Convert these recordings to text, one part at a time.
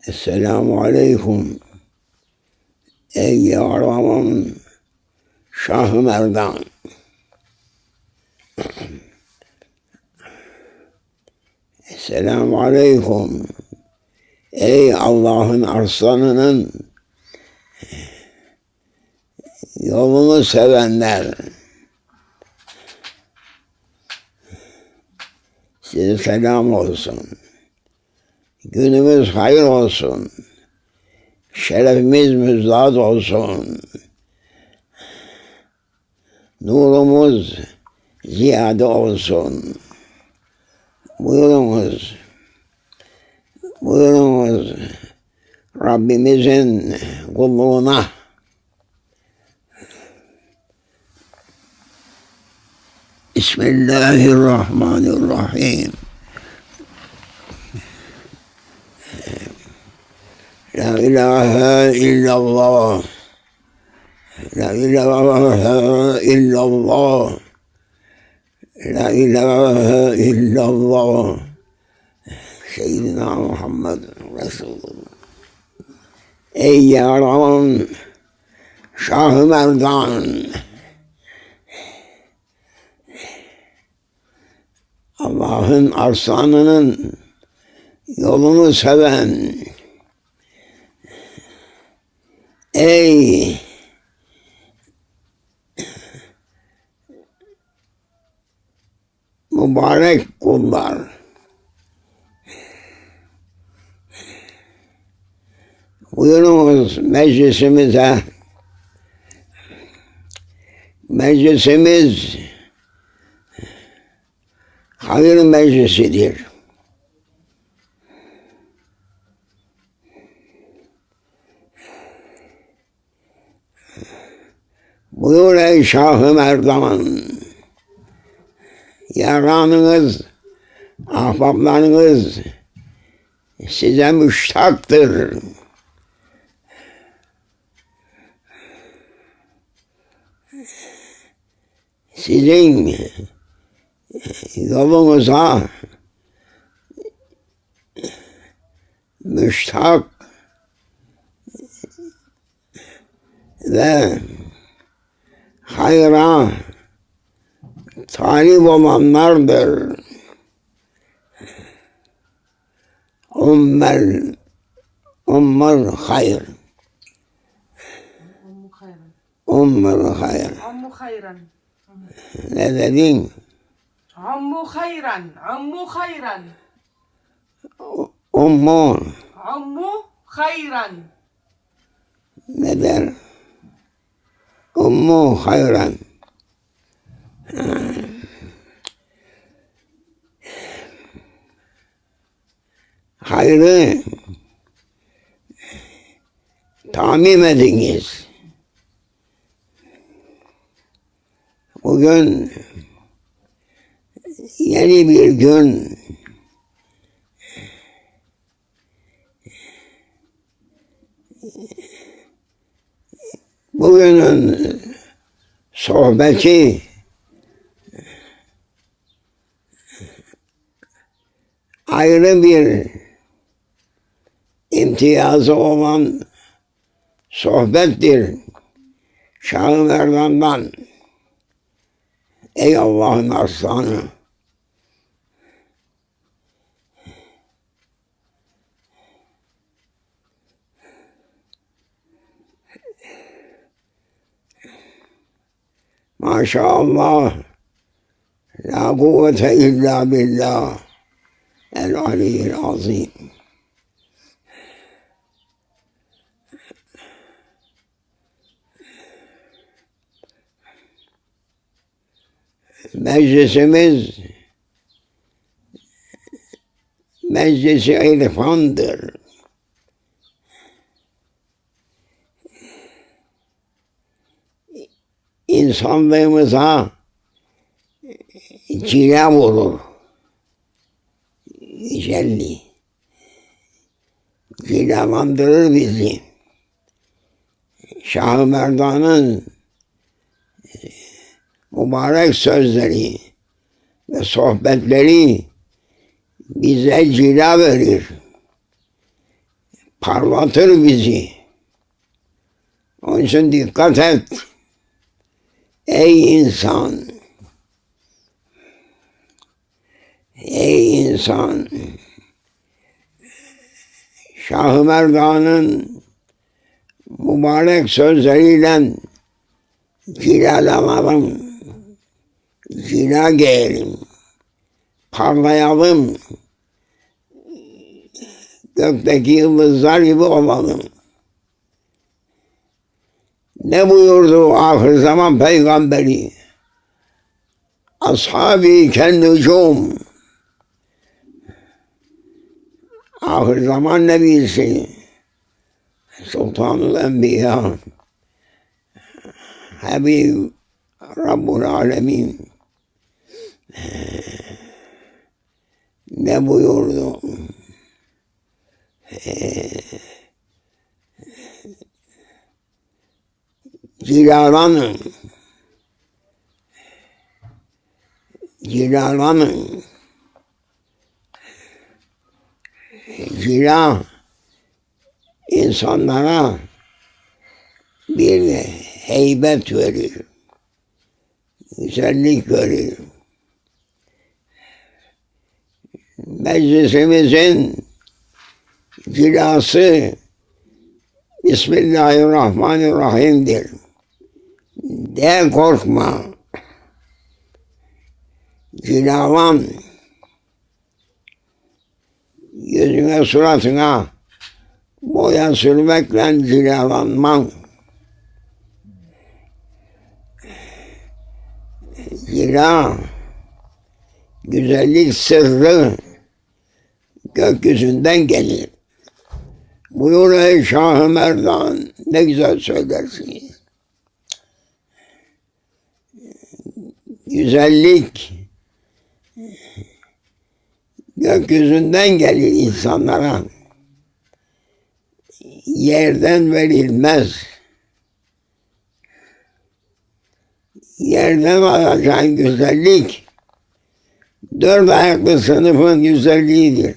Esselamu Aleyküm. Ey yavramın Şah-ı Merdan. Esselamu Aleyküm. Ey Allah'ın arslanının yolunu sevenler. Size selam olsun. Günümüz hayır olsun. Şerefimiz müjdat olsun. Nurumuz ziyade olsun. Buyurunuz. Buyurunuz Rabbimizin kulluğuna. Bismillahirrahmanirrahim. La ilahe illallah. La ilahe illallah. La ilahe illallah. Seyyidina Muhammed Resulullah. Ey yaraman Şah-ı Merdan. Allah'ın arslanının yolunu seven. Ey mübarek kullar. Buyurunuz meclisimize. Meclisimiz hayır meclisidir. Buyur ey Şah-ı Merdan. Yaranınız, ahbaplarınız size müştaktır. Sizin yolunuza müştak ve hayra talip olanlardır. Ummel hayr. Ummel hayr. Ammu hayran. Ne dedin? Ammu hayran. Ammu hayran. Ummu. Ammu hayran. Ne der? Ummu hayran. Hayrı tamim ediniz. Bugün yeni bir gün. Bugünün sohbeti ayrı bir imtiyazı olan sohbettir. Şah-ı Merdan'dan. Ey Allah'ın arslanı. Maşallah. La kuvvete illa billah. El-aliyyil azim. Meclisimiz meclisi irfandır. İnsanlığımıza cile vurur. Celli. Cilalandırır bizi. Şah-ı Merdan'ın mübarek sözleri ve sohbetleri bize cila verir. parlatır bizi. Onun için dikkat et. Ey insan! Ey insan! Şah-ı Merdan'ın mübarek sözleriyle cilalanalım, cila giyelim, parlayalım, gökteki yıldızlar gibi olalım. Ne buyurdu ahir zaman peygamberi? Ashab-ı kennucum. Ahir zaman nebisi, Sultanul Enbiya, Habib Rabbul Alemin ne buyurdu? Cilalanın, cilalanın. Cila insanlara bir heybet verir, güzellik verir. Meclisimizin cilası Bismillahirrahmanirrahim'dir. De korkma, cilalan, yüzüne suratına boya sürmekle cilalanman. Cila, güzellik sırrı gökyüzünden gelir. Buyur ey Şah-ı Merdan, ne güzel söylersiniz. Güzellik gökyüzünden gelir insanlara. Yerden verilmez. Yerden alacağın güzellik dört ayaklı sınıfın güzelliğidir.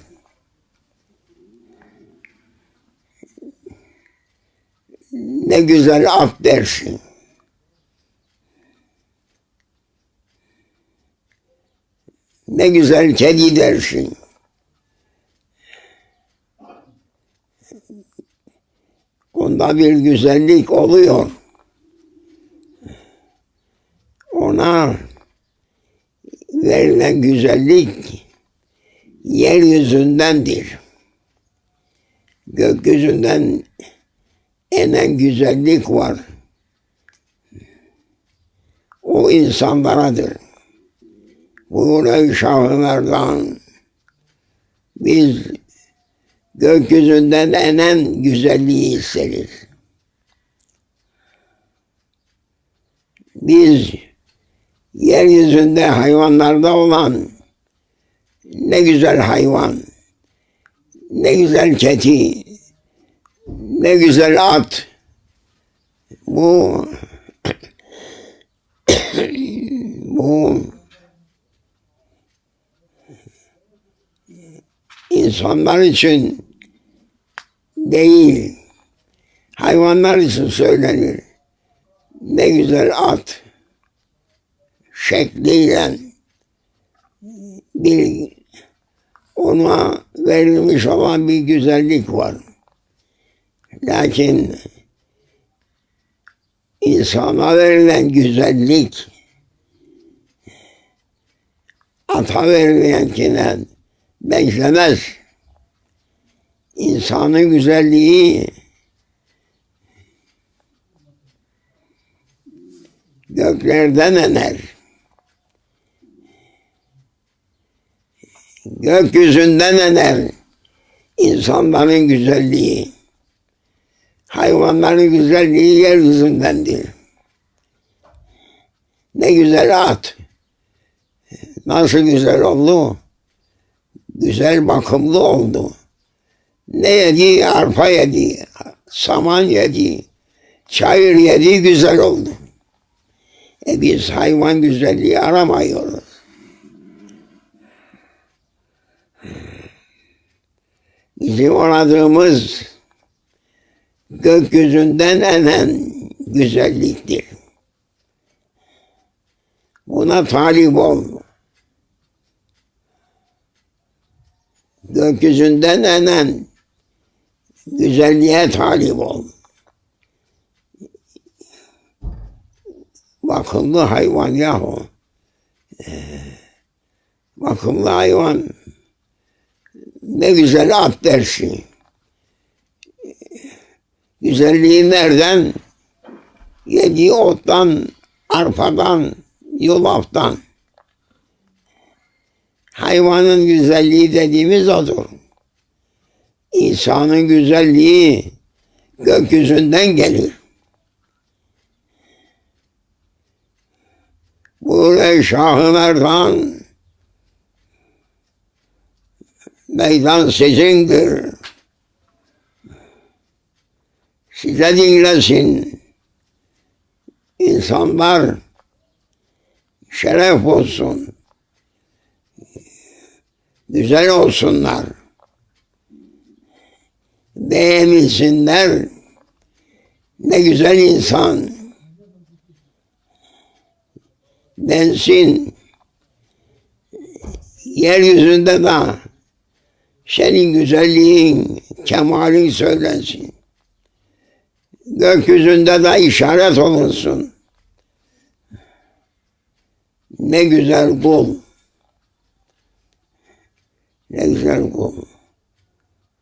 Ne güzel at dersin. Ne güzel kedi dersin. Onda bir güzellik oluyor. Ona verilen güzellik yeryüzündendir. Gökyüzünden enen güzellik var. O insanlaradır. Buyur ey Şah-ı Merdan, biz gökyüzünden enen güzelliği isteriz. Biz yeryüzünde hayvanlarda olan ne güzel hayvan, ne güzel keçi, ne güzel at, bu insanlar için değil, hayvanlar için söylenir. Ne güzel at şekliyle bir ona verilmiş olan bir güzellik var. Lakin insana verilen güzellik ata verilenkine benzemez. İnsanın güzelliği göklerden iner. Gökyüzünden iner insanların güzelliği. Hayvanların güzelliği yeryüzündendir. Ne güzel at. Nasıl güzel oldu? Güzel bakımlı oldu. Ne yedi? Arpa yedi, saman yedi, çayır yedi, güzel oldu. Biz hayvan güzelliği aramıyoruz. Bizim aradığımız gökyüzünden inen güzelliktir. Buna talip ol. Gökyüzünden inen güzelliğe talip ol. Bakımlı hayvan yahu. Bakımlı hayvan. Ne güzel at dersin. Güzelliği nereden? Yediği ottan, arpadan, yulaftan. Hayvanın güzelliği dediğimiz odur. İnsanın güzelliği gökyüzünden gelir. Buyur Şah-ı Merdan, meydan sizindir. Size dinlesin. İnsanlar şeref olsun. Güzel olsunlar. Beğenilsinler. Ne güzel insan. Densin. Yeryüzünde de senin güzelliğin, kemalin söylensin. Gökyüzünde de işaret olunsun. Ne güzel kul. Ne güzel kul.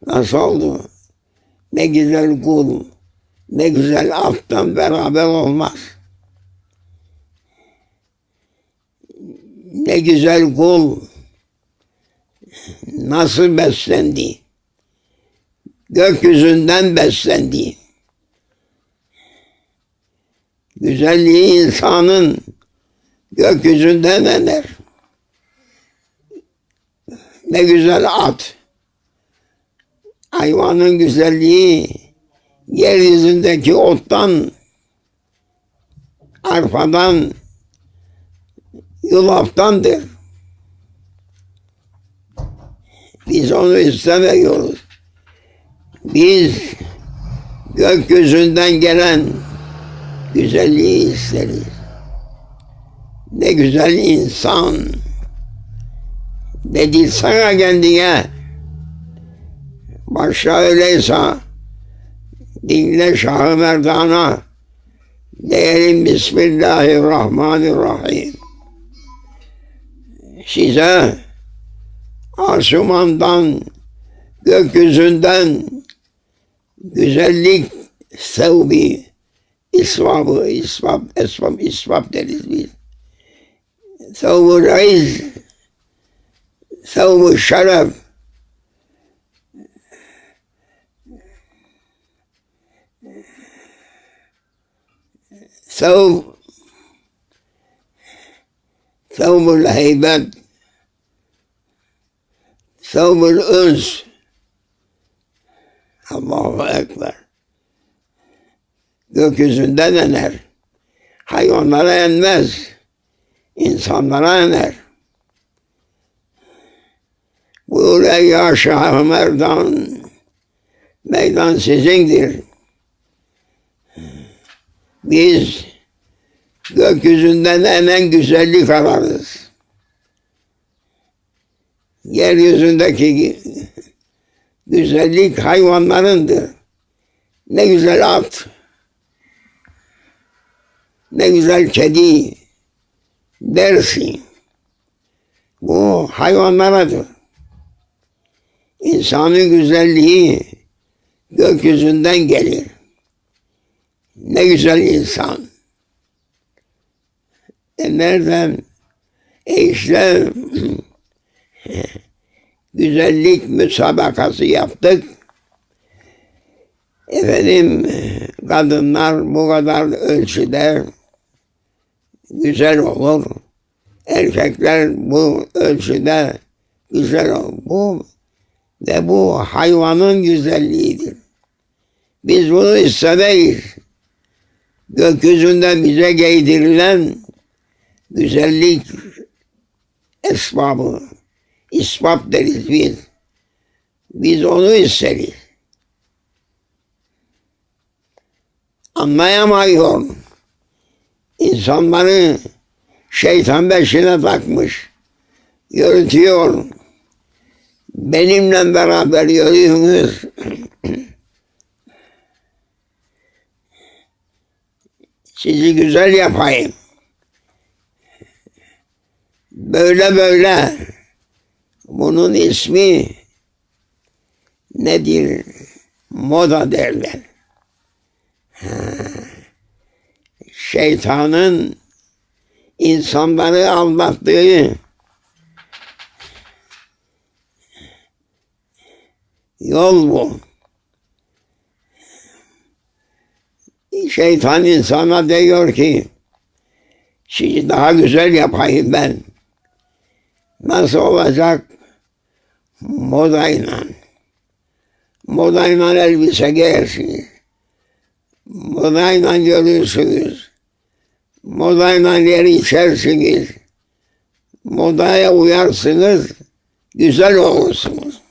Nasıl oldu? Ne güzel kul. Ne güzel attan beraber olmaz. Ne güzel kul. Nasıl beslendi? Gökyüzünden beslendi. Güzelliği insanın gökyüzünden iner. Ne güzel at. Hayvanın güzelliği yeryüzündeki ottan, arpadan, yulaftandır. Biz onu istemiyoruz. Biz gökyüzünden gelen güzelliği isteriz. Ne güzel insan. Dedi sana kendine. Başka öyleyse dinle Şah-ı Merdan'a. Diyelim Bismillahirrahmanirrahim. Size Asuman'dan, gökyüzünden güzellik sevbi, isvab deriz biz. Sevbi reiz, sevbi şeref, sevbul heybet, sevbul üns. Allahu Ekber. Gökyüzünden iner. Hayvanlara inmez. İnsanlara iner. Buyur ey ya Şah-ı Merdan, meydan sizindir. Biz gökyüzünden inen güzellik ararız. Yeryüzündeki güzellik hayvanlarındır. Ne güzel at, ne güzel kedi dersin. Bu hayvanlaradır. İnsanın güzelliği gökyüzünden gelir. Ne güzel insan. Nereden? İşte güzellik müsabakası yaptık. Efendim kadınlar bu kadar ölçüde güzel olur. Erkekler bu ölçüde güzel olur. Bu hayvanın güzelliğidir. Biz bunu istemeyiz. Gökyüzünde bize giydirilen güzellik esbabı, isbab deriz biz. Biz onu isteriz. anlayamıyor. İnsanları şeytan beşine takmış. Yürütüyor. Benimle beraber yürüyünüz. Sizi güzel yapayım. Böyle böyle. Bunun ismi nedir? Moda derler. Şeytanın insanları aldattığı yol bu. Şeytan insana diyor ki, sizi daha güzel yapayım ben. Nasıl olacak? Modayla. Modayla elbise giyersiniz. Modayla görürsünüz. Modayla yer içersiniz. Modaya uyarsınız. Güzel olursunuz.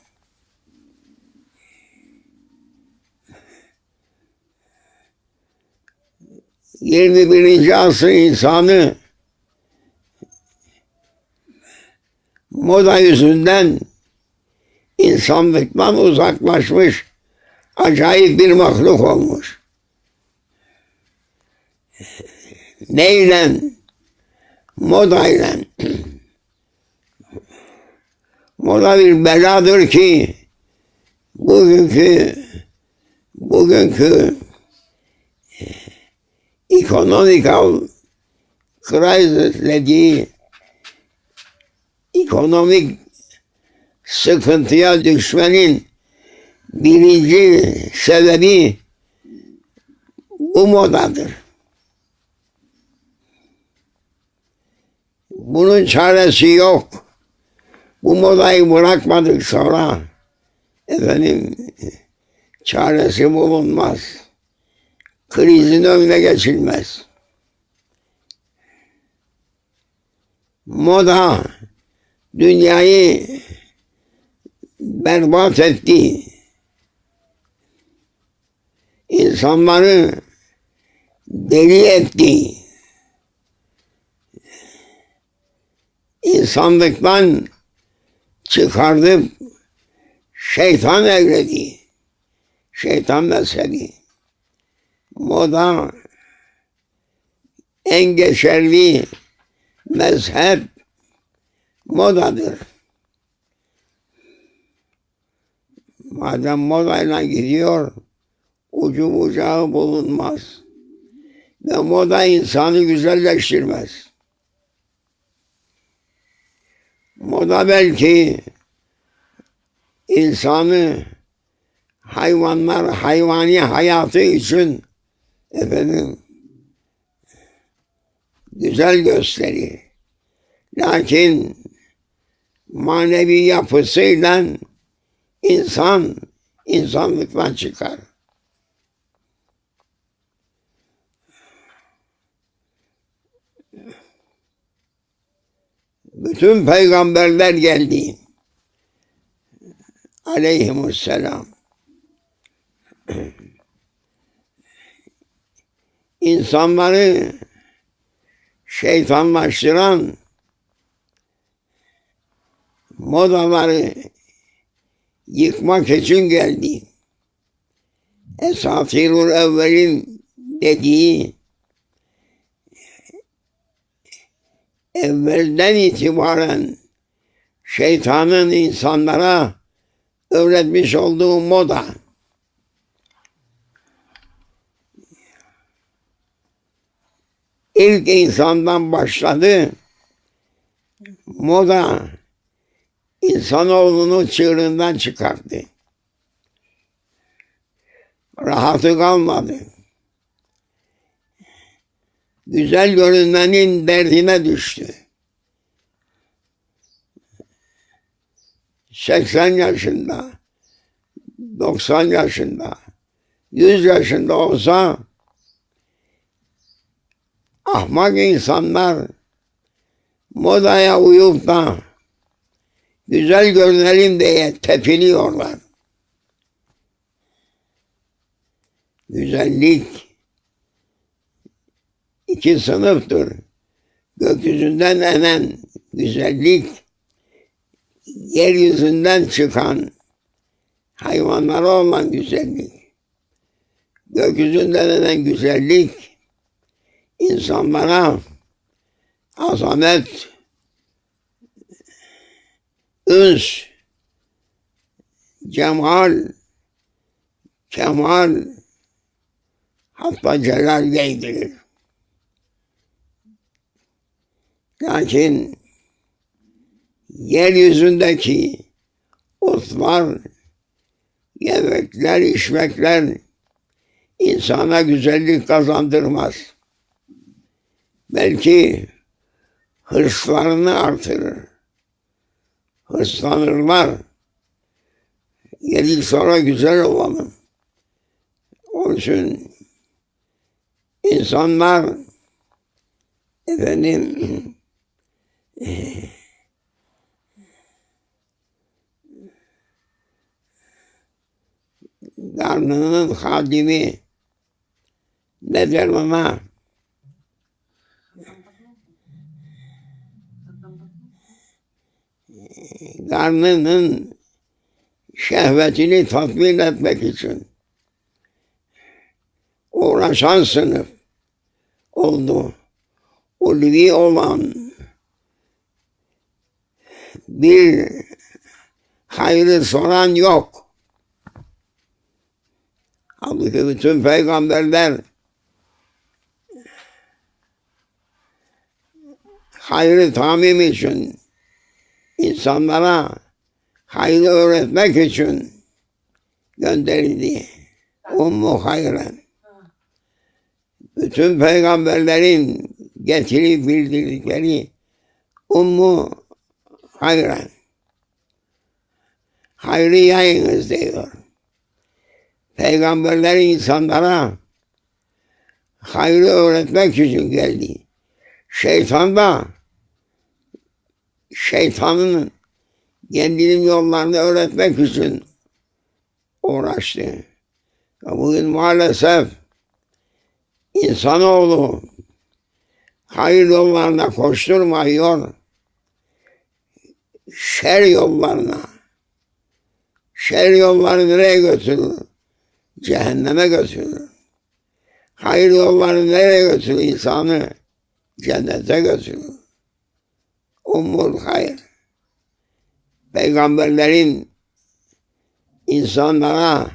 ...21. asır insanı moda yüzünden insanlıktan uzaklaşmış acayip bir mahluk olmuş. Neyle? Modayla. Moda bir beladır ki bugünkü economical crisis dediği ekonomik sıkıntıya düşmenin birinci sebebi bu modadır. Bunun çaresi yok. Bu modayı bırakmadık sonra çaresi bulunmaz. Krizin önüne geçilmez. Moda dünyayı berbat etti. İnsanları deli etti. İnsanlıktan çıkardıp şeytan evredi. Şeytan mezhebi. Moda en geçerli mezhep modadır. Madem modayla gidiyor, ucu bucağı bulunmaz. Ve moda insanı güzelleştirmez. Moda belki insanı hayvani hayatı için güzel gösterir. Lakin manevi yapısıyla insanlıktan çıkar. Bütün peygamberler geldi. Aleyhisselam. İnsanları şeytanlaştıran modaları yıkmak için geldi. Esatirul evvelin dediği evvelden itibaren şeytanın insanlara öğretmiş olduğu moda. İlk insandan başladı. Moda insanoğlunu çığırından çıkarttı. Rahatı kalmadı. Güzel görünmenin derdine düştü. 80 yaşında, 90 yaşında, 100 yaşında olsa ahmak insanlar modaya uyup da güzel görünelim diye tepiniyorlar. Güzellik iki sınıftır. Gökyüzünden inen güzellik, yeryüzünden çıkan hayvanlara olan güzellik. Gökyüzünden inen güzellik, insanlara azamet, üns, cemal, kemal, hatta celal giydirir. Lakin yeryüzündeki otlar, yemekler, içmekler insana güzellik kazandırmaz. Belki hırslarını artırır. Hırslanırlar. Yedik sonra güzel olalım. Onun için insanlar efendim karnının hadimi ne der ona? Karnının şehvetini tatmin etmek için uğraşan sınıf oldu. Ulvi olan bir hayrı soran yok. Halbuki bütün peygamberler hayrı tamim için, insanlara hayrı öğretmek için gönderildi. Ummu hayran. Bütün peygamberlerin getirip bildirdikleri ummu hayran. Hayrı yayınız diyor. Peygamberler insanlara hayrı öğretmek için geldi. Şeytan da şeytanın kendinin yollarını öğretmek için uğraştı. Bugün maalesef insanoğlu hayır yollarına koşturmuyor, şer yollarına. Şer yolları nereye götürür? Cehenneme götürür. Hayır yolları nereye götürür? İnsanı cennete götürür. Ummul hayır. Peygamberlerin insanlara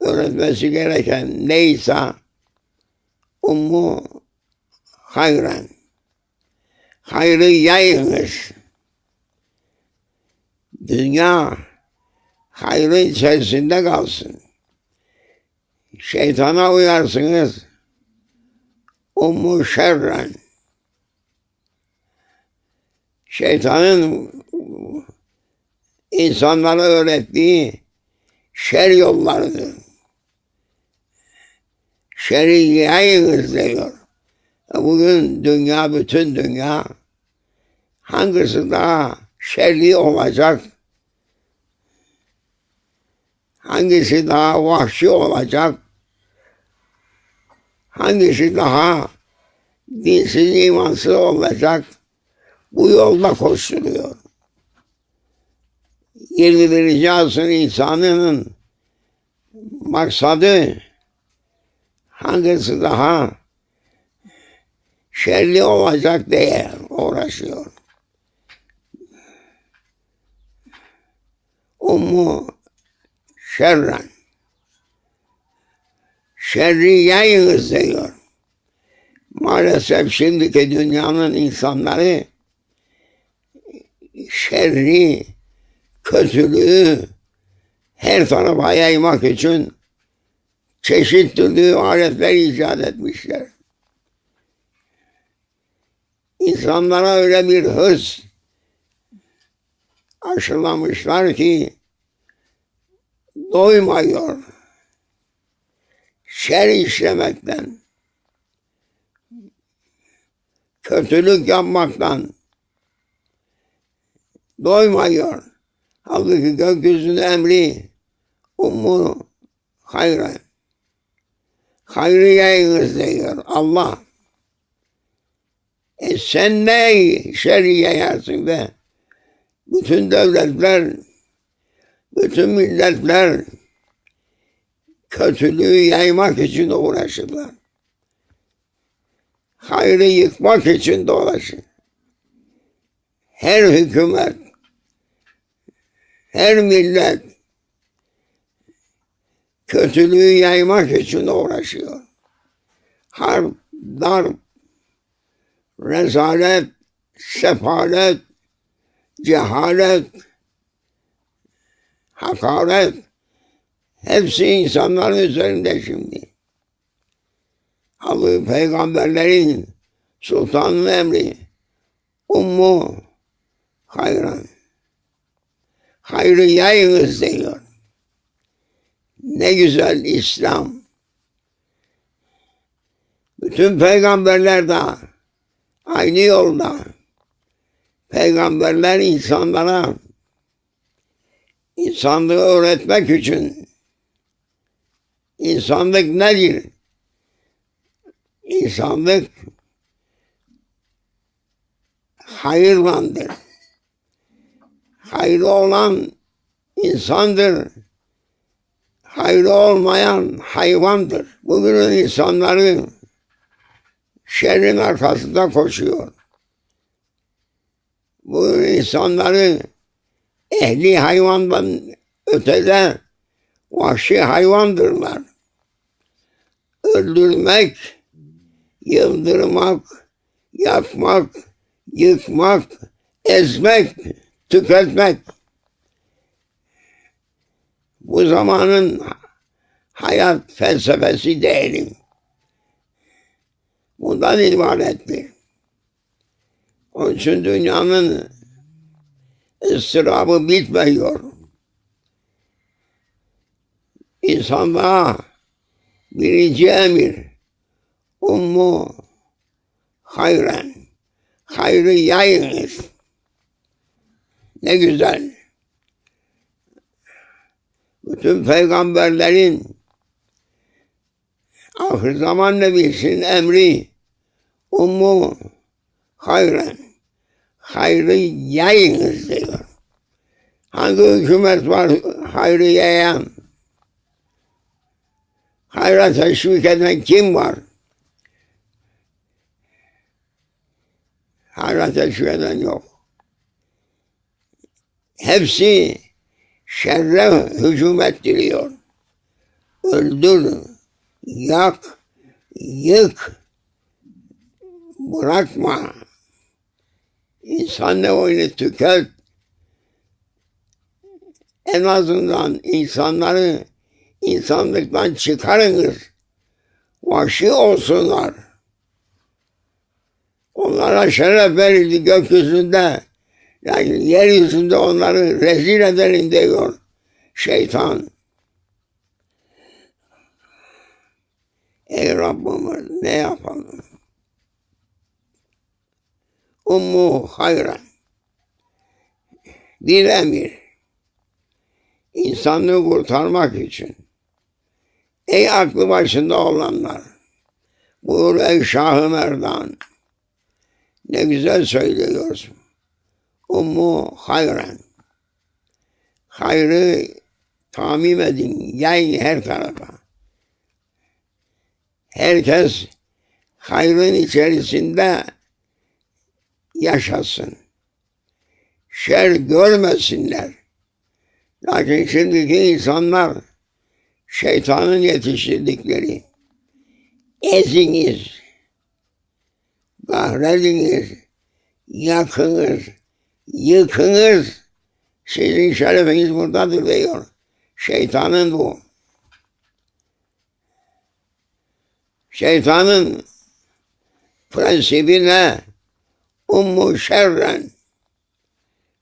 öğretmesi gereken neyse ummu hayran. Hayrı yayınız. Dünya hayrı içerisinde kalsın. Şeytana uyarsınız. Ummu şerren. Şeytanın insanlara öğrettiği şer yollarıdır. Şer'i yayınız diyor. Bugün dünya, bütün dünya hangisi daha şerli olacak? Hangisi daha vahşi olacak? Hangisi daha dinsiz, imansız olacak? Bu yolda koşturuyor. 21. asır insanının maksadı hangisi daha şerli olacak diye uğraşıyor. Ummu şerren. Şerri yayınız diyor. Maalesef şimdiki dünyanın insanları şerri, kötülüğü her tarafa yaymak için çeşit türlü aletler icat etmişler. İnsanlara öyle bir hırs aşılamışlar ki doymuyor. Şer işlemekten, kötülük yapmaktan doymuyor. Halbuki gökyüzünün emri ummu hayran. Hayrı yayınız diyor Allah. Sen ne şerri yayarsın be? Bütün devletler, bütün milletler kötülüğü yaymak için uğraşırlar. Hayrı yıkmak için de uğraşır. Her hükümet, her millet kötülüğü yaymak için uğraşıyor. Harp, darp, rezalet, sefalet, cehalet, hakaret hepsi insanların üzerinde şimdi. Allah'ın peygamberlerin sultanın emri ummu hayran. Hayrı yayınız diyor. Ne güzel İslam. Bütün peygamberler de aynı yolda. Peygamberler insanlara insanlığı öğretmek için insanlık nedir? İnsanlık hayırlandır. Hayrı olan insandır. Hayrı olmayan hayvandır. Bugünün insanları şerrin arkasında koşuyor. Bugün insanları ehli hayvandan ötede vahşi hayvandırlar. Öldürmek, yıldırmak, yakmak, yıkmak, ezmek, tüketmek. Bu zamanın hayat felsefesi değilim. Bundan ibarettir. Onun için dünyanın ıstırabı bitmiyor. İnsanlığa birinci emir ummu hayran. Hayrı yayınız. Ne güzel. Bütün peygamberlerin ahir zaman nebisinin emri ummu hayran. Hayrı yayınız diyor. Hangi hükümet var hayrı yayan? Hayra teşvik eden kim var? Hayra teşvik eden yok. Hepsi şerre hücum ettiriyor. Öldür, yak, yık, bırakma. İnsan ne oyunu tüket. En azından insanları insanlıktan çıkarınız. Vahşi olsunlar. Onlara şeref verildi gökyüzünde. Yani yeryüzünde onları rezil edelim diyor şeytan. Ey Rabbimiz ne yapalım? Ummu hayran. Bir emir. İnsanlığı kurtarmak için. Ey aklı başında olanlar. Buyur ey Şah-ı Merdan. Ne güzel söylüyorsun. Ummu hayran. Hayrı tamim edin. Yayın her tarafa. Herkes hayrın içerisinde yaşasın. Şer görmesinler. Lakin şimdiki insanlar şeytanın yetiştirdikleri eziniz, kahrediniz, yakınız, yıkınız, sizin şerefiniz buradadır diyor. Şeytanın bu. Şeytanın prensibi ne? Ummu şerren.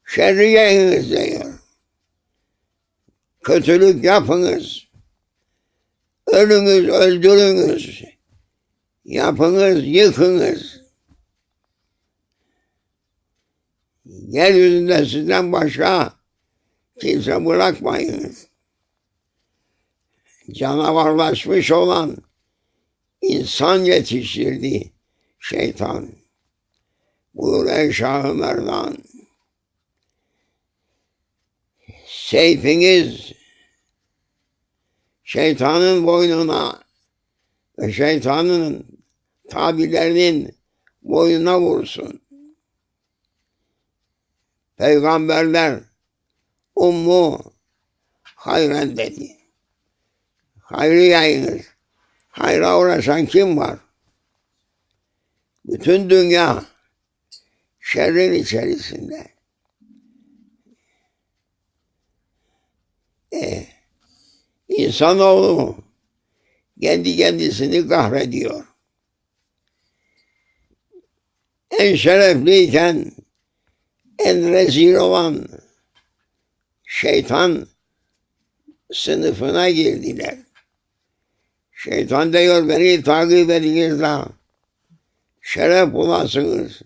Şerri yayınız diyor. Kötülük yapınız. Ölünüz, öldürünüz. Yapınız, yıkınız. Yeryüzünde sizden başka kimse bırakmayınız. Canavarlaşmış olan insan yetiştirdi şeytan. Buyur ey Şah-ı Merdan. Seyfiniz şeytanın boynuna ve şeytanın tabilerinin boynuna vursun. Peygamberler ummu hayran dedi. Hayrı yayınız. Hayra uğraşan kim var? Bütün dünya şerrin içerisinde. İnsanoğlu kendi kendisini kahrediyor. En şerefliyken en rezil olan şeytan sınıfına girdiler. Şeytan diyor beni takip ediniz de şeref bulasınız.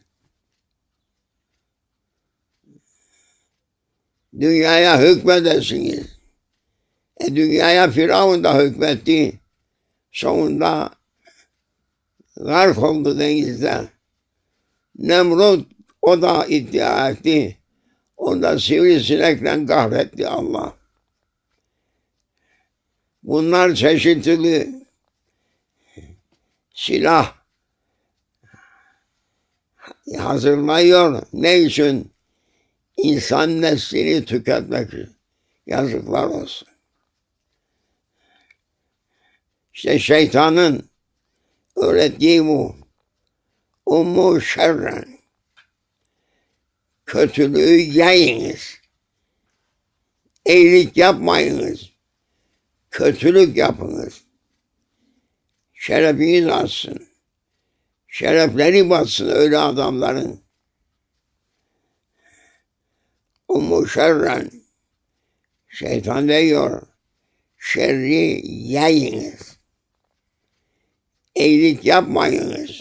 Dünyaya hükmedesiniz. Dünyaya Firavun da hükmetti. Sonunda gark oldu denizde. Nemrut o da iddia etti. Onu da sivrisinekle kahretti Allah. Bunlar çeşitli silah hazırlıyor. Ne için? İnsan neslini tüketmek için. Yazıklar olsun. İşte şeytanın öğrettiği bu. Ummu şerren. Kötülüğü yayınız. İyilik yapmayınız. Kötülük yapınız. Şerefiniz artsın. Şerefleri batsın öyle adamların. Ummu şerren. Şeytan diyor. Şerri yayınız. İyilik yapmayınız.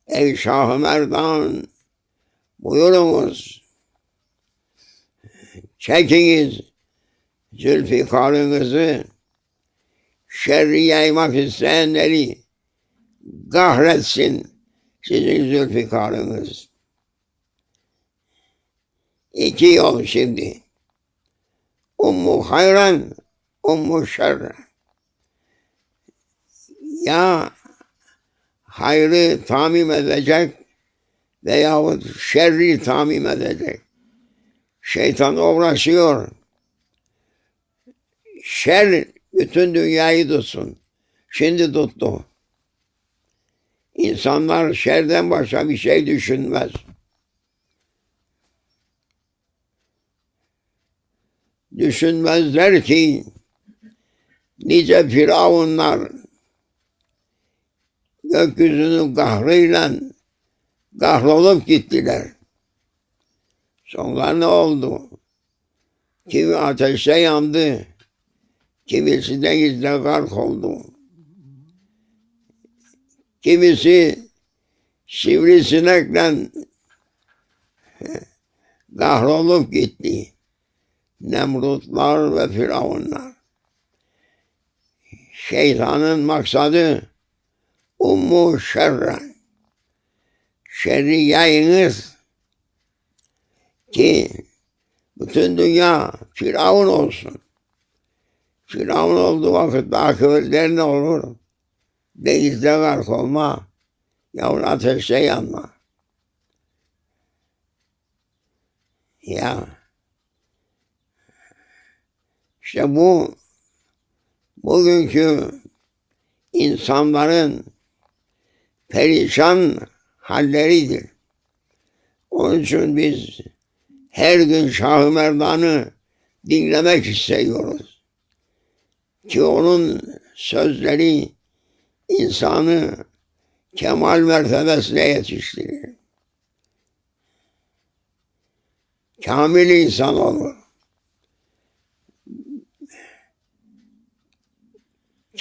Ey Şah-ı Merdan, buyurunuz. Çekiniz zülfikarınızı, şerri yaymak isteyenleri kahretsin sizin zülfikarınız. İki yol şimdi. Ummu hayran, ummu şerren. Ya hayrı tamim edecek veyahut şerri tamim edecek. Şeytan uğraşıyor. Şer bütün dünyayı tutsun. Şimdi tuttu. İnsanlar şerden başka bir şey düşünmez. Düşünmezler ki nice firavunlar gökyüzünün kahrıyla kahrolup gittiler. Sonra ne oldu? Kimi ateşte yandı, kimisi denizde gark oldu. Kimisi sivrisinekle kahrolup gitti. Nemrutlar ve firavunlar. Şeytanın maksadı ummu şerren. Şerri yayınız ki bütün dünya Firavun olsun. Firavun olduğu vakit akıbetler ne olur? Denizde gark olma, yahut ateşte yanma. Ya işte bu bugünkü insanların perişan halleridir. Onun için biz her gün Şah-ı Merdan'ı dinlemek istiyoruz. Ki onun sözleri insanı kemal mertebesine yetiştirir. Kamil insan olur.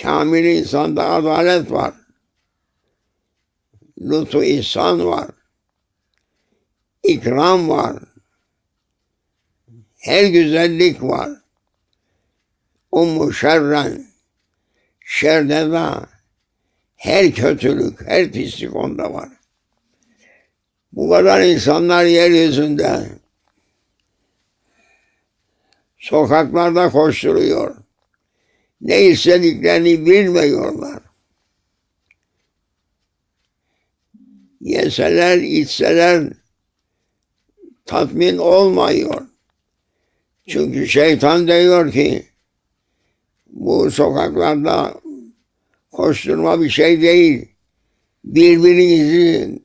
Kamil insanda adalet var. Lütfu ihsan var. İkram var. Her güzellik var. Ummu şerren. Şerde de her kötülük, her pislik onda var. Bu kadar insanlar yeryüzünde sokaklarda koşturuyor. Ne istediklerini bilmiyorlar. Yeseler, içseler tatmin olmuyor. Çünkü şeytan diyor ki bu sokaklarda koşturma bir şey değil. Birbirinizi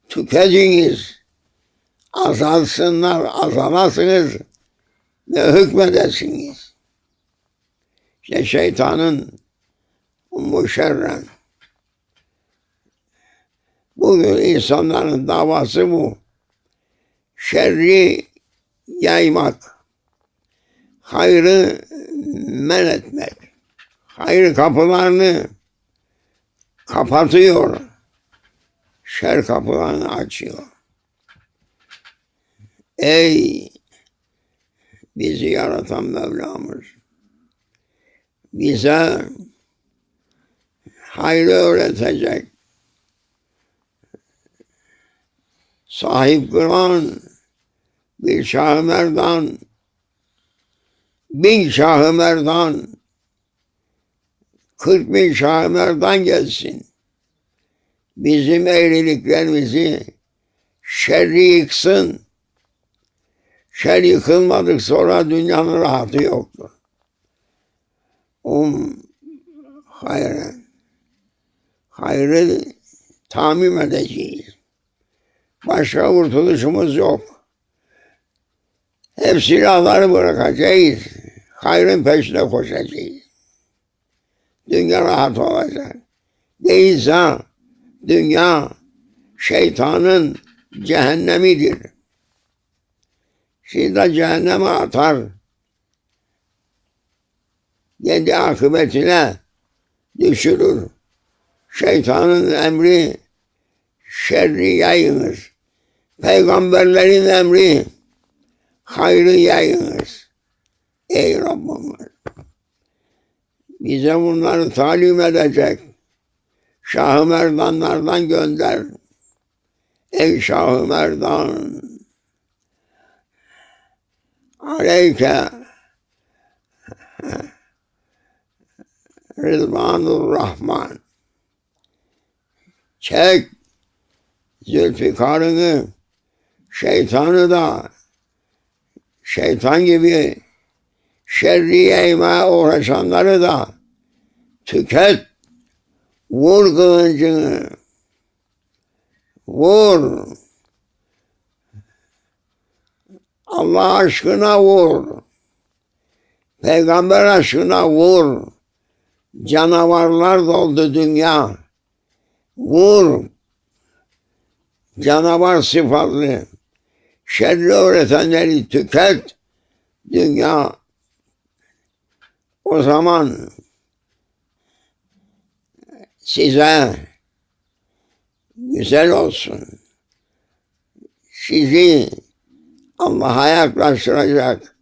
tüketiniz. Azalasınız ve hükmedesiniz. İşte şeytanın müşerren. Bugün insanların davası bu. Şerri yaymak, hayrı men etmek. Hayır kapılarını kapatıyor, şer kapılarını açıyor. Ey bizi yaratan Mevlamız, bize hayrı öğretecek, sahip kılan bir Şah-ı Merdan, 1000 Şah-ı Merdan, 40.000 Şah-ı Merdan gelsin. Bizim eğriliklerimizi şerri yıksın. Şer yıkılmadık sonra dünyanın rahatı yoktur. Hayren. Hayrı tamim edeceğiz. Başka kurtuluşumuz yok. Hep silahları bırakacağız. Hayrın peşine koşacağız. Dünya rahat olacak. Değilse dünya şeytanın cehennemidir. Sizi de cehenneme atar. Kendi akıbetine düşürür. Şeytanın emri şerri yayınız. Peygamberlerin emri hayrı yayınız. Ey Rabbimiz! Bize bunları talim edecek Şah-ı Merdanlardan gönder. Ey Şah-ı Merdan! Aleyke Rızvanur Rahman. Çek Zülfikar'ını, şeytanı da şeytan gibi şerri yeymeye uğraşanları da tüket. Vur kılıncını. Vur. Allah aşkına vur. Peygamber aşkına vur. Canavarlar doldu dünya. Vur. Canavar sıfatlı şerri öğretenleri tüket. Dünya o zaman size güzel olsun. Sizi Allah'a yaklaştıracak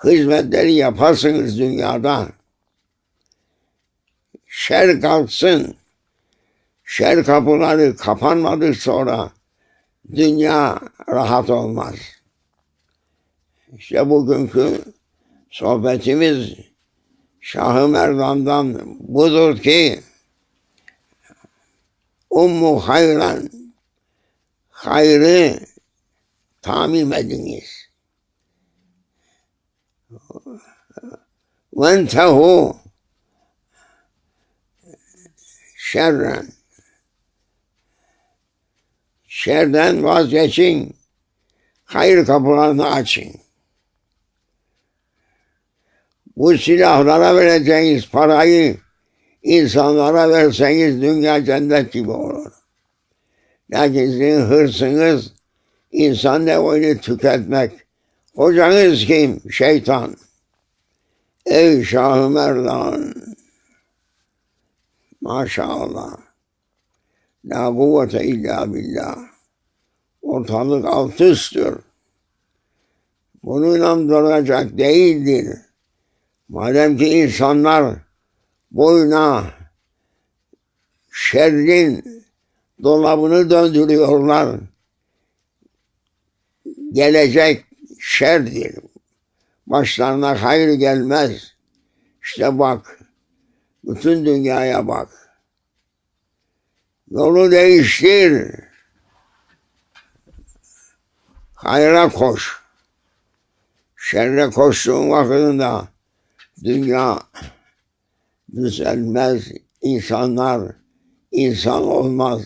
hizmetleri yaparsınız dünyada. Şer kalksın. Şer kapıları kapanmadık sonra dünya rahat olmaz. İşte bugünkü sohbetimiz Şah-ı Merdan'dan budur ki ummu hayran, hayrı tamim ediniz. Ventehu şerren, şerden vazgeçin, hayır kapılarını açın. Bu silahlara vereceğiniz parayı insanlara verseniz dünya cennet gibi olur. Lakin sizin hırsınız insan nevini tüketmek. Hocanız kim? Şeytan. Ey Şah-ı Merdan! Maşallah. La kuvvete illa billah. Ortalık alt üsttür. Bunu inandıracak değildir. Madem ki insanlar boyuna şerrin dolabını döndürüyorlar, gelecek şerdir. Başlarına hayır gelmez. İşte bak, bütün dünyaya bak. Yolu değiştir. Hayra koş. Şerre koştuğun vakitinde dünya düzelmez. İnsanlar insan olmaz.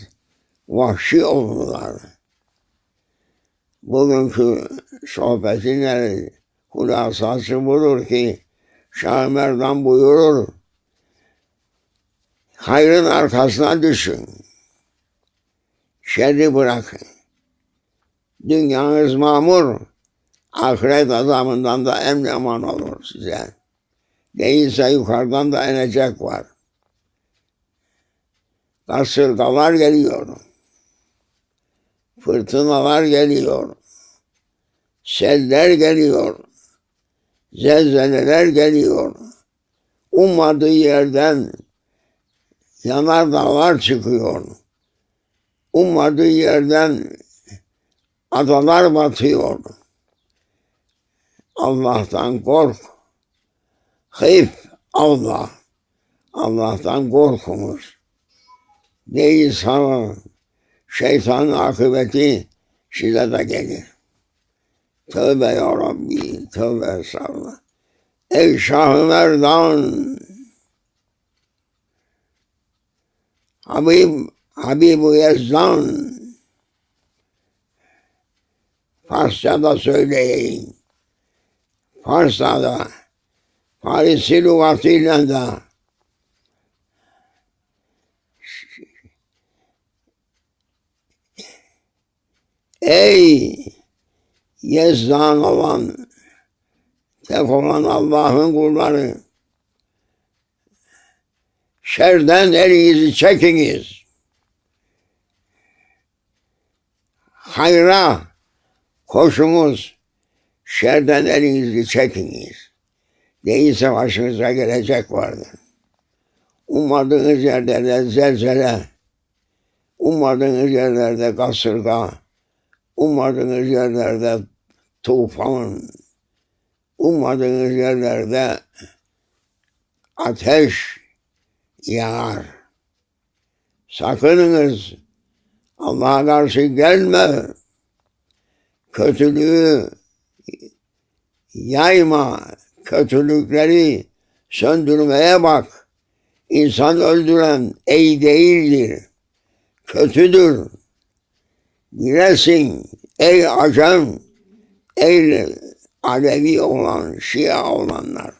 Vahşi olurlar. Bugünkü sohbetin hulasası budur ki Şah Merdan buyurur. Hayrın arkasına düşün. Şerri bırakın. Dünyanız mamur. Ahiret azabından da emin olur size. Değilse yukarıdan da inecek var. Kasırgalar geliyor. Fırtınalar geliyor. Seller geliyor. Zelzeleler geliyor. Ummadığı yerden yanardağlar çıkıyor. Ummadığı yerden adalar batıyor. Allah'tan kork. Hıf Allah. Allah'tan korkunuz. Değilse şeytanın akıbeti size de gelir. Tövbe ya Rabbi, tövbe estağfurullah. Ey Şah-ı Merdan, Habib-i Yezdan, Farsça'da söyleyeyim. Farsça'da, Farisi lügatıyla da ey Yezdan olan, tek olan Allah'ın kulları, şerden elinizi çekiniz. Hayra koşunuz, şerden elinizi çekiniz. Değilse başınıza gelecek vardır. Ummadığınız yerlerde zelzele, ummadığınız yerlerde kasırga, ummadığınız yerlerde tufan, ummadığınız yerlerde ateş yağar. Sakınınız, Allah'a karşı gelme, kötülüğü yayma, kötülükleri söndürmeye bak. İnsan öldüren iyi değildir, kötüdür. Bilesin ey Acem, ey Alevi olan, Şia olanlar.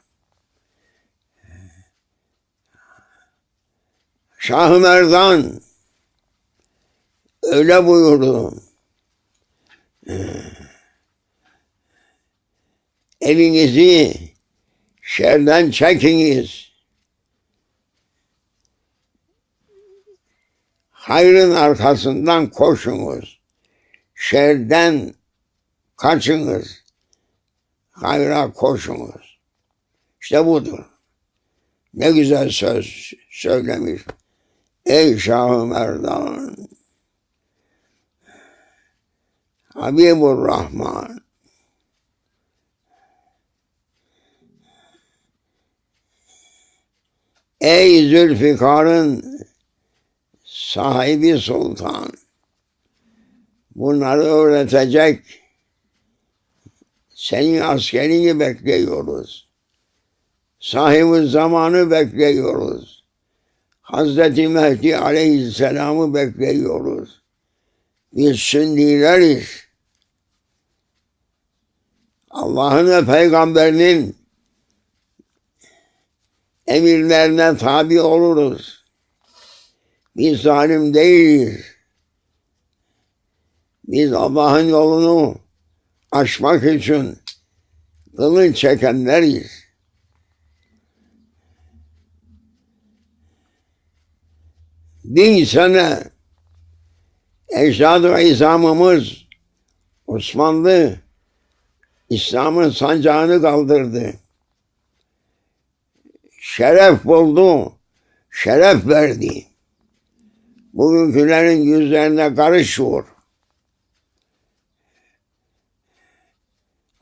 Şah-ı Merdan öyle buyurdu. Elinizi şerden çekiniz. Hayrın arkasından koşunuz. Şerden kaçınız. Hayra koşunuz. İşte budur. Ne güzel söz söylemiş. Ey Şah-ı Merdan, Habibur Rahman, ey Zülfikar'ın sahibi sultan, bunları öğretecek senin askerini bekliyoruz. Sahibi zamanı bekliyoruz. Hazreti Mehdi Aleyhisselam'ı bekliyoruz. Biz Sünnileriz. Allah'ın ve Peygamberinin emirlerine tabi oluruz. Biz zalim değiliz. Biz Allah'ın yolunu aşmak için kılıç çekenleriz. Bin sene ecdad-ı izamımız Osmanlı İslam'ın sancağını kaldırdı. Şeref buldu, şeref verdi. Bugünkülerin yüzlerine karış vur.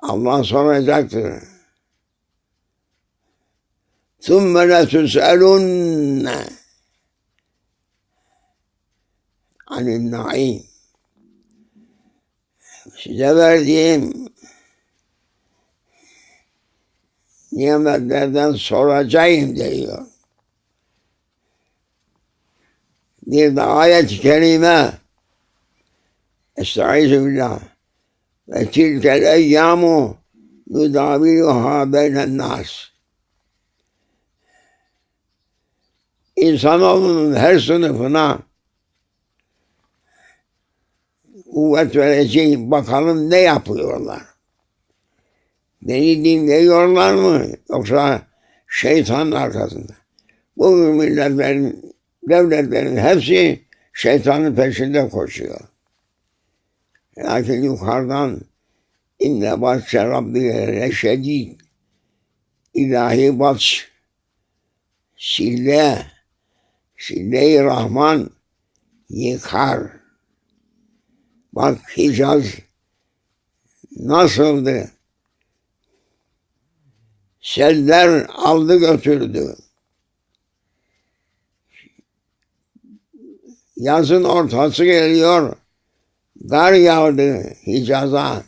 Allah soracaktır. ثُمَّ لَتُسْأَلُنَّ عَنِ النَّعِيمِ. Size verdiğim nimetlerden soracağım diyor. Bir de ayet-i kerime Estaizu billah ve tilkel eyyamu yudaviluha beynen nas. İnsanoğlunun her sınıfına kuvvet vereceğim. Bakalım ne yapıyorlar. Beni dinliyorlar mı? Yoksa şeytanın arkasında. Bu milletlerin, devletlerin hepsi şeytanın peşinde koşuyor. Lakin yukarıdan inne batşe rabbike leşedid. İlahi batş, sille-i Rahman yıkar. Bak Hicaz nasıldı? Seller aldı götürdü. Yazın ortası geliyor. Kar yağdı Hicaz'a.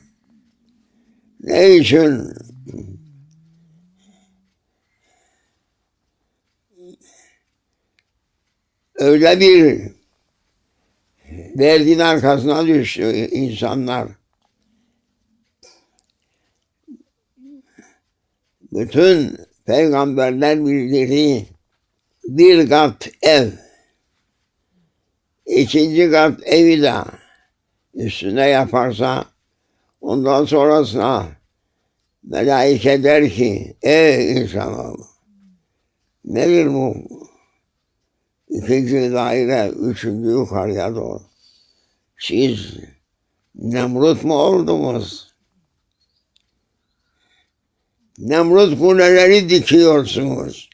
Ne için? Öyle bir derdin arkasına düştü insanlar. Bütün peygamberler bildiği bir kat ev, ikinci kat evi de üstüne yaparsa ondan sonrasına melaike der ki ey insanoğlu nedir bu? İkinci daire, üçüncü yukarıya doğru. Siz Nemrut mu oldunuz? Nemrut kuleleri dikiyorsunuz.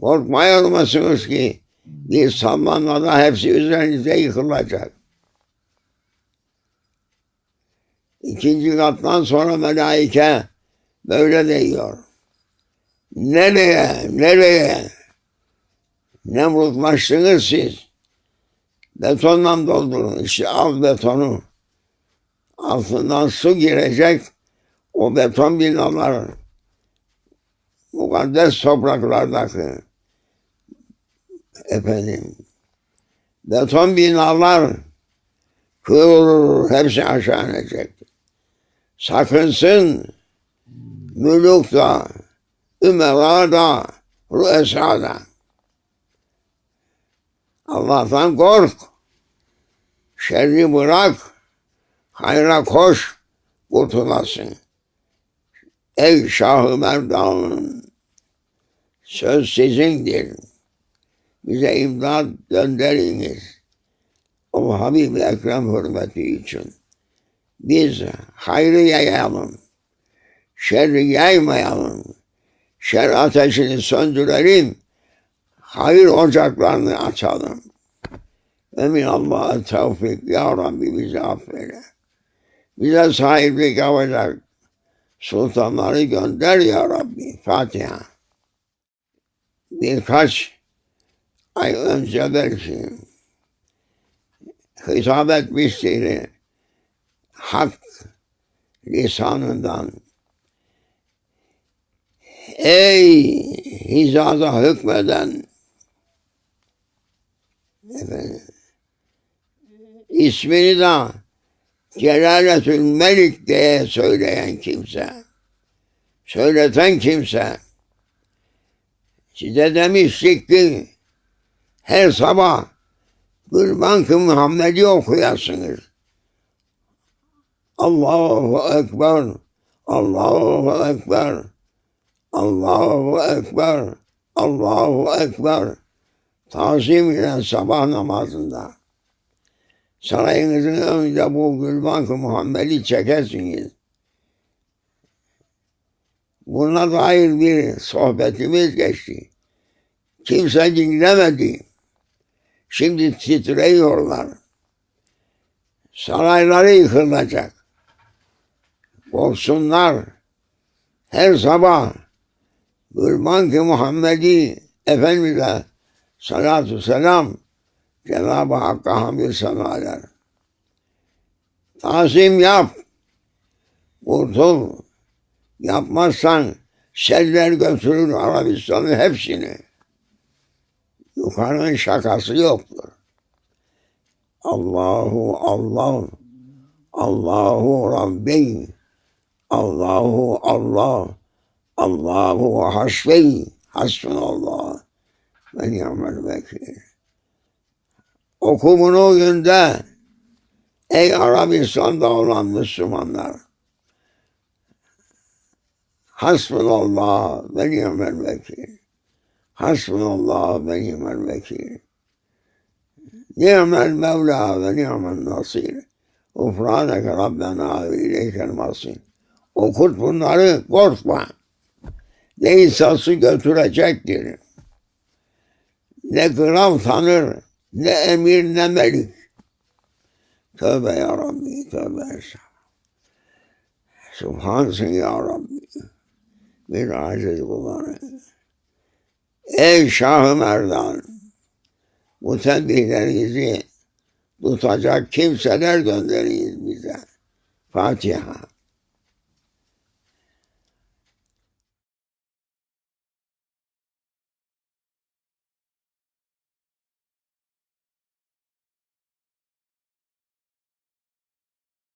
Korkmuyor musunuz ki bir sallanmada hepsi üzerinize yıkılacak? İkinci kattan sonra melaike böyle diyor. Nereye? Nemrutlaştınız siz. Betonla doldurun. İşte al betonu. Altından su girecek. O beton binalar mukaddes topraklardaki beton binalar hepsi aşağı inecek. Sakınsın müluk da, ümera da, rüesa da. Allah'tan kork. Şerri bırak. Hayra koş. Kurtulasın. Ey Şah-ı Merdan, söz sizindir. Bize imdad gönderiniz. O Habib-i Ekrem hürmeti için. Biz hayrı yayalım. Şerri yaymayalım. Şer ateşini söndürelim. Hayır ocaklarını açalım. Ve minallâhe tevfik. Ya Rabbi bizi affeyle. Bize sahiplik yapacak sultanları gönder ya Rabbi. Fatiha. Birkaç ay önce belki hitap etmişti hak lisanından. Ey Hicaz'a hükmeden ismini de Celaletül Melik diye söyleyen kimse, söyleten kimse, size demiştik ki her sabah Gülbank-ı Muhammed'i okuyasınız. Allahu Ekber, Allahu Ekber, Allahu Ekber, Allahu Ekber. Tazim ile sabah namazında. Sarayınızın önünde bu Gülbank-ı Muhammed'i çekersiniz. Buna dair bir sohbetimiz geçti. Kimse dinlemedi. Şimdi titreyiyorlar. Sarayları yıkılacak. korksunlar. Her sabah Kurban ki Muhammedi Efendimiz'e salatu selam Cenab-ı Hakk'a hamdü senalar. Tazim yap, kurtul. Yapmazsan seller götürür Arabistan'ın hepsini. Yukarının şakası yoktur. Allahu Allah, Allahu Rabbi, Allahu Allah, Allahu hasbi, hasbunallah ve ni'mel vekil. Oku bunu günde ey Arabistan'da olan Müslümanlar. Hasbunallah ve ni'mel vekil. Hasbunallah ve ni'mel vekil. Ni'mel Mevla ve ni'mel nasir. Ufraneke Rabbena ve ileykel masir. Okut bunları, korkma. Ne insası götürecektir. Ne kral tanır, ne emir ne melik. Tövbe ya Rabbi, tövbe estağfurullah. Subhansın ya Rabbi. Bir aciz kulları. Ey Şah-ı Merdan, bu tembihlerinizi tutacak kimseler gönderiniz bize. Fatiha.